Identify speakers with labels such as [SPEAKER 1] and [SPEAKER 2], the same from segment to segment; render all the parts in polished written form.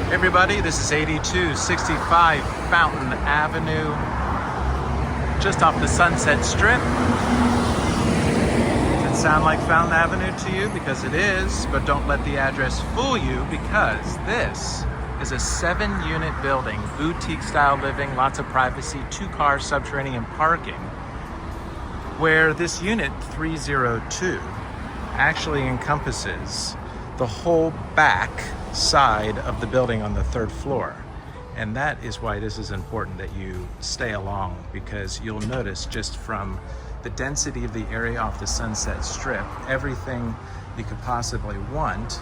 [SPEAKER 1] Hey everybody, this is 8265 Fountain Avenue, just off the Sunset Strip. Does it sound like Fountain Avenue to you? Because it is, but don't let the address fool you, because this is a 7-unit building, boutique style living, lots of privacy, 2-car subterranean parking, where this unit 302 actually encompasses the whole back side of the building on the 3rd floor. And that is why this is important that you stay along, because you'll notice just from the density of the area off the Sunset Strip, everything you could possibly want.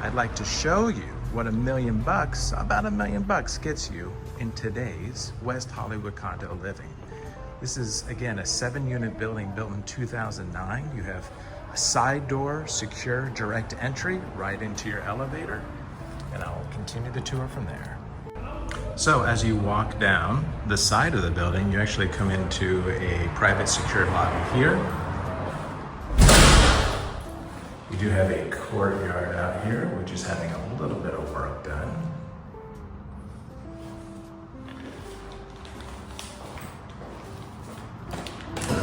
[SPEAKER 1] I'd like to show you what $1 million, about $1 million gets you in today's West Hollywood condo living. This is, again, a 7-unit building built in 2009. You have a side door, secure, direct entry right into your elevator, and I'll continue the tour from there. So as you walk down the side of the building, you actually come into a private secured lobby here. You do have a courtyard out here, which is having a little bit of work done.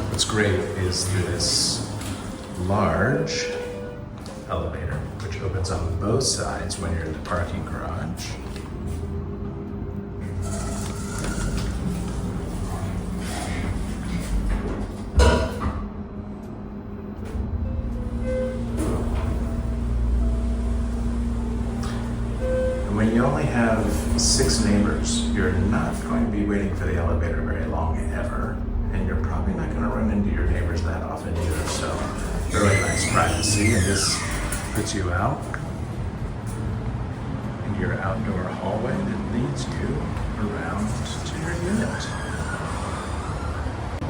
[SPEAKER 1] What's great is this large elevator, which opens on both sides when you're in the parking garage. And when you only have 6 neighbors, you're not going to be waiting for the elevator very long ever. And you're probably not going to run into your neighbors that often either. So really nice privacy, and this puts you out in your outdoor hallway that leads you around to your unit.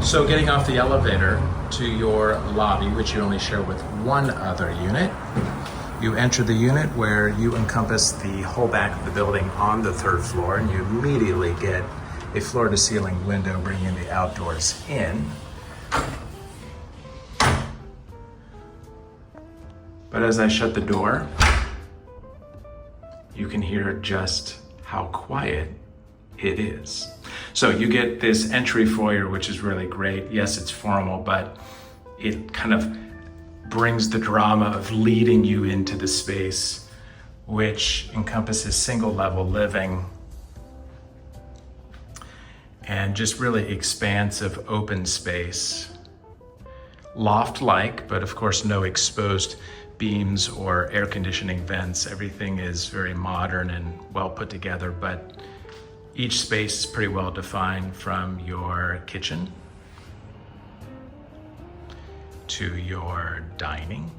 [SPEAKER 1] So getting off the elevator to your lobby, which you only share with one other unit, you enter the unit where you encompass the whole back of the building on the 3rd floor, and you immediately get a floor-to-ceiling window bringing the outdoors in. But as I shut the door, you can hear just how quiet it is. So you get this entry foyer, which is really great. Yes, it's formal, but it kind of brings the drama of leading you into the space, which encompasses single-level living and just really expansive open space. Loft-like, but of course no exposed beams or air conditioning vents. Everything is very modern and well put together, but each space is pretty well defined, from your kitchen to your dining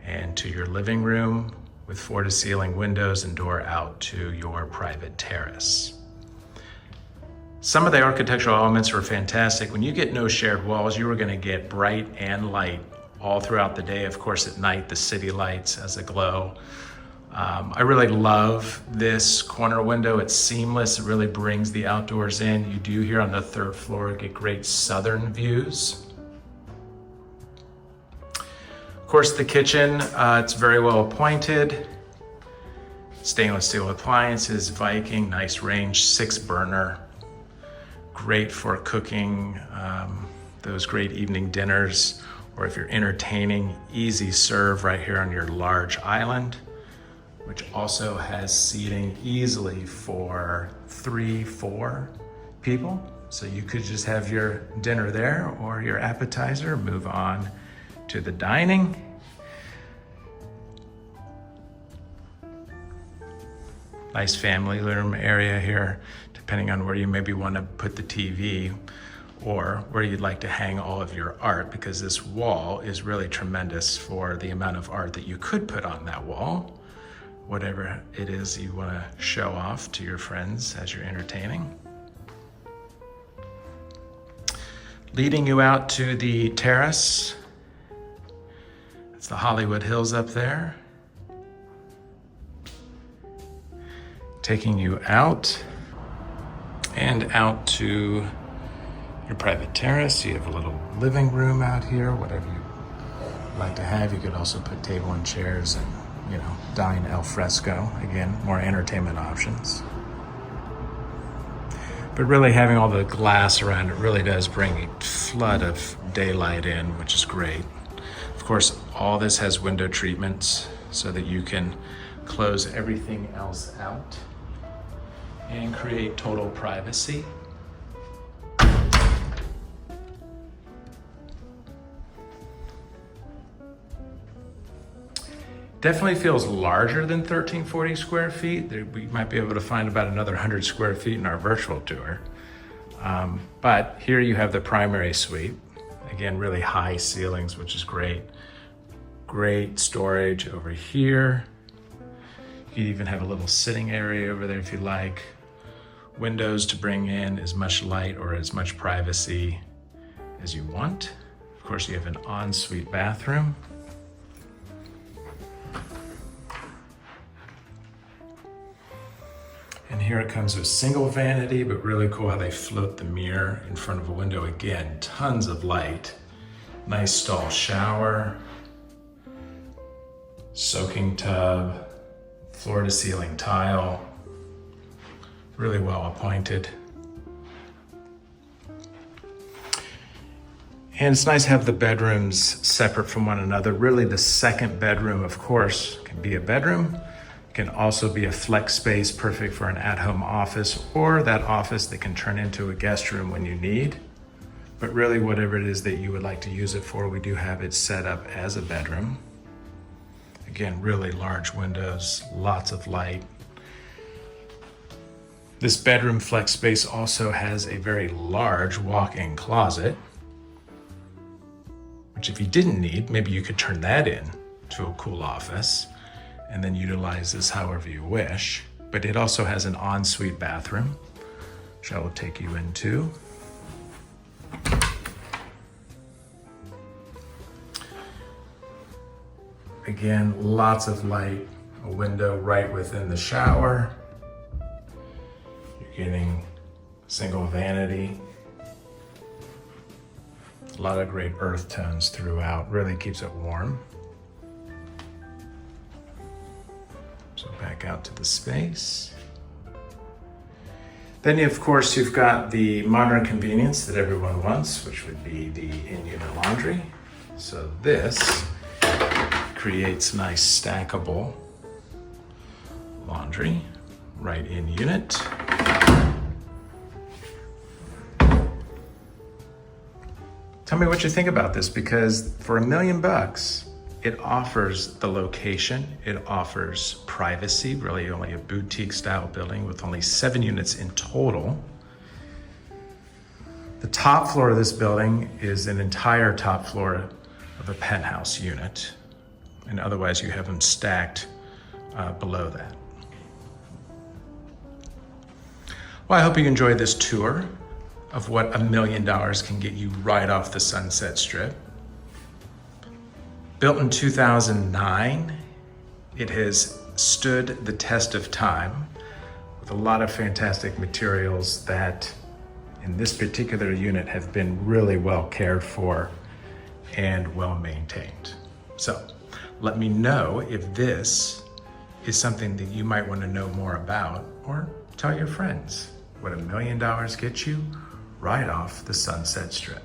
[SPEAKER 1] and to your living room, with floor-to-ceiling windows and door out to your private terrace. Some of the architectural elements are fantastic. When you get no shared walls, you are going to get bright and light all throughout the day. Of course, at night, the city lights as a glow. I really love this corner window. It's seamless. It really brings the outdoors in. You do here on the 3rd floor get great southern views. Of course, the kitchen, it's very well appointed. Stainless steel appliances, Viking, nice range, 6-burner. Great for cooking those great evening dinners, or if you're entertaining, easy serve right here on your large island, which also has seating easily for 3-4 people. So you could just have your dinner there or your appetizer, move on to the dining. Nice family room area here, depending on where you maybe want to put the TV or where you'd like to hang all of your art, because this wall is really tremendous for the amount of art that you could put on that wall, whatever it is you want to show off to your friends as you're entertaining. Leading you out to the terrace. It's the Hollywood Hills up there. Taking you out and out to your private terrace. You have a little living room out here, whatever you like to have. You could also put table and chairs and you know, dine al fresco. Again, more entertainment options. But really having all the glass around it really does bring a flood of daylight in, which is great. Of course, all this has window treatments so that you can close everything else out and create total privacy. Definitely feels larger than 1340 square feet. We might be able to find about another 100 square feet in our virtual tour. But here you have the primary suite. Again, really high ceilings, which is great. Great storage over here. You even have a little sitting area over there if you like. Windows to bring in as much light or as much privacy as you want. Of course, you have an ensuite bathroom. And here it comes with single vanity, but really cool how they float the mirror in front of a window. Again, tons of light. Nice stall shower. Soaking tub. Floor to ceiling tile. Really well appointed. And it's nice to have the bedrooms separate from one another. Really the second bedroom, of course, can be a bedroom. Can also be a flex space, perfect for an at-home office or that office that can turn into a guest room when you need. But really whatever it is that you would like to use it for, we do have it set up as a bedroom. Again, really large windows, lots of light. This bedroom flex space also has a very large walk-in closet, which if you didn't need, maybe you could turn that in to a cool office and then utilize this however you wish. But it also has an ensuite bathroom, which I will take you into. Again, lots of light, a window right within the shower. You're getting single vanity. A lot of great earth tones throughout, really keeps it warm. So back out to the space. Then of course you've got the modern convenience that everyone wants, which would be the in-unit laundry. So this creates nice stackable laundry right in unit. Tell me what you think about this, because for $1 million, it offers the location, it offers privacy, really only a boutique style building with only 7 units in total. The top floor of this building is an entire top floor of a penthouse unit, and otherwise you have them stacked below that. Well, I hope you enjoyed this tour of what $1 million can get you right off the Sunset Strip. Built in 2009, it has stood the test of time with a lot of fantastic materials that in this particular unit have been really well cared for and well maintained. So let me know if this is something that you might want to know more about, or tell your friends what $1 million gets you right off the Sunset Strip.